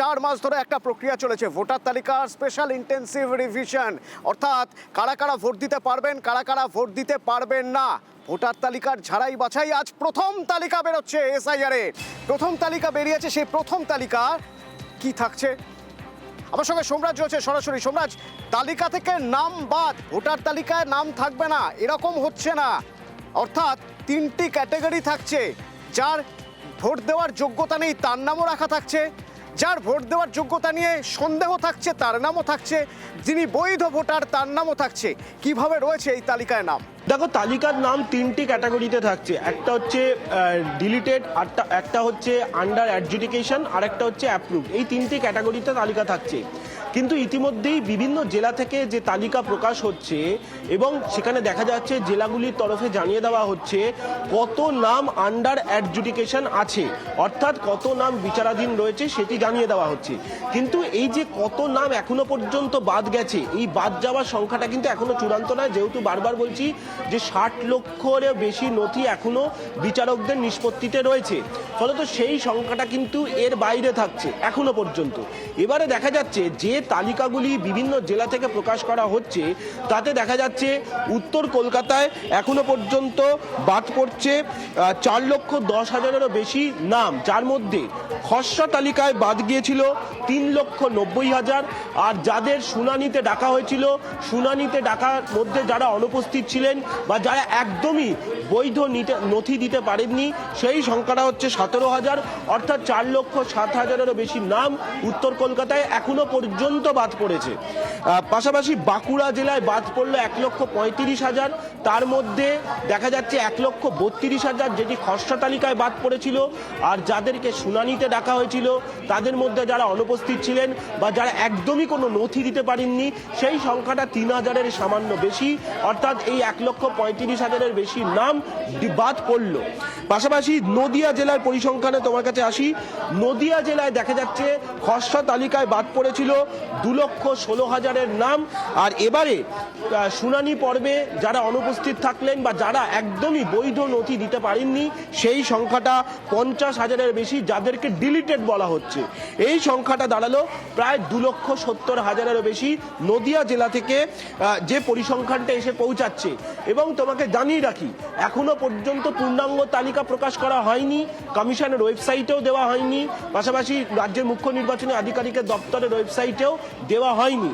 4 মাস ধরে একটা প্রক্রিয়া চলেছে, ভোটার তালিকার স্পেশাল ইন্টেন্সিভ রিভিশন, অর্থাৎ কারা কারা ভোট দিতে পারবেন, কারা কারা ভোট দিতে পারবেন না। ভোটার তালিকার ঝাড়াই বাছাই, আজ প্রথম তালিকা বেরোচ্ছে এসআইআর এর। প্রথম তালিকা বেরিয়েছে, সেই প্রথম তালিকা কি থাকছে? আমার সঙ্গে সোমরাজ রয়েছে সরাসরি। সোমরাজ, তালিকা থেকে নাম বাদ, ভোটার তালিকায় নাম থাকবে না, এরকম হচ্ছে না। অর্থাৎ 3টি ক্যাটাগরি থাকছে, যার ভোট দেওয়ার যোগ্যতা নেই তার নামও রাখা থাকছে, যার ভোট দেওয়ার যোগ্যতা নিয়ে সন্দেহ থাকছে তার নামও থাকছে, যিনি বৈধ ভোটার তার নামও থাকছে। কিভাবে রয়েছে এই তালিকায় নাম? দেখো, তালিকার নাম 3টি ক্যাটাগরিতে থাকছে। একটা হচ্ছে ডিলিটেড, একটা হচ্ছে আন্ডার অ্যাডজুডিকেশন, আর একটা হচ্ছে অ্যাপ্রুভ। এই 3টি ক্যাটাগরিতে তালিকা থাকছে। কিন্তু ইতিমধ্যেই বিভিন্ন জেলা থেকে যে তালিকা প্রকাশ হচ্ছে এবং সেখানে দেখা যাচ্ছে জেলাগুলির তরফে জানিয়ে দেওয়া হচ্ছে কত নাম আন্ডার অ্যাডজুডিকেশন আছে, অর্থাৎ কত নাম বিচারাধীন রয়েছে সেটি জানিয়ে দেওয়া হচ্ছে। কিন্তু এই যে কত নাম এখনো পর্যন্ত বাদ গেছে, এই বাদ যাওয়ার সংখ্যাটা কিন্তু এখনো চূড়ান্ত নয়, যেহেতু বারবার বলছি যে 60 লক্ষেরও বেশি নথি এখনো বিচারকদের নিষ্পত্তিতে রয়েছে। ফলত সেই সংখ্যাটা কিন্তু এর বাইরে থাকছে এখনো পর্যন্ত। এবারে দেখা যাচ্ছে যে তালিকাগুলি বিভিন্ন জেলা থেকে প্রকাশ করা হচ্ছে তাতে দেখা যাচ্ছে উত্তর কলকাতায় এখনো পর্যন্ত বাদ পড়ছে 4,10,000-এরও বেশি নাম, যার মধ্যে খসড়া তালিকায় বাদ গিয়েছিল 3,90,000। আর যাদের শুনানিতে ডাকা হয়েছিল, শুনানিতে ডাকার মধ্যে যারা অনুপস্থিত ছিলেন বা যারা একদমই বৈধ নথি দিতে পারেননি, সেই সংখ্যাটা হচ্ছে 17,000। অর্থাৎ 4,07,000-এরও বেশি নাম উত্তর কলকাতায় এখনো পর্যন্ত বাদ পড়েছে। পাশাপাশি বাঁকুড়া জেলায় বাদ পড়লো 1,35,000। তার মধ্যে দেখা যাচ্ছে 1,32,000 যেটি খসড়া তালিকায় বাদ পড়েছিল, আর যাদেরকে শুনানিতে ডাকা হয়েছিল তাদের মধ্যে যারা অনুপস্থিত ছিলেন বা যারা একদমই কোনো নথি দিতে পারেননি, সেই সংখ্যাটা 3,000-এর সামান্য বেশি। অর্থাৎ এই 1,35,000-এর বেশি নাম বাদ পড়ল। পাশাপাশি নদিয়া জেলার পরিসংখ্যানে তোমার কাছে আসি। নদিয়া জেলায় দেখা যাচ্ছে খসড়া তালিকায় বাদ পড়েছিল 2,16,000-এর নাম, আর এবারে শুনানি পর্বে যারা অনুপস্থিত থাকলেন বা যারা একদমই বৈধ নথি দিতে পারেননি, সেই সংখ্যাটা 50,000-এর বেশি, যাদেরকে ডিলিটেড বলা হচ্ছে। এই সংখ্যাটা দাঁড়ালো প্রায় 2,70,000-এরও বেশি নদিয়া জেলা থেকে যে পরিসংখ্যানটা এসে পৌঁছাচ্ছে। এবং তোমাকে জানিয়ে রাখি, এখনো পর্যন্ত পূর্ণাঙ্গ তালিকা প্রকাশ করা হয়নি, কমিশনের ওয়েবসাইটেও দেওয়া হয়নি, পাশাপাশি রাজ্যের মুখ্য নির্বাচনী আধিকারিকের দপ্তরের ওয়েবসাইটেও দেওয়া হয়নি।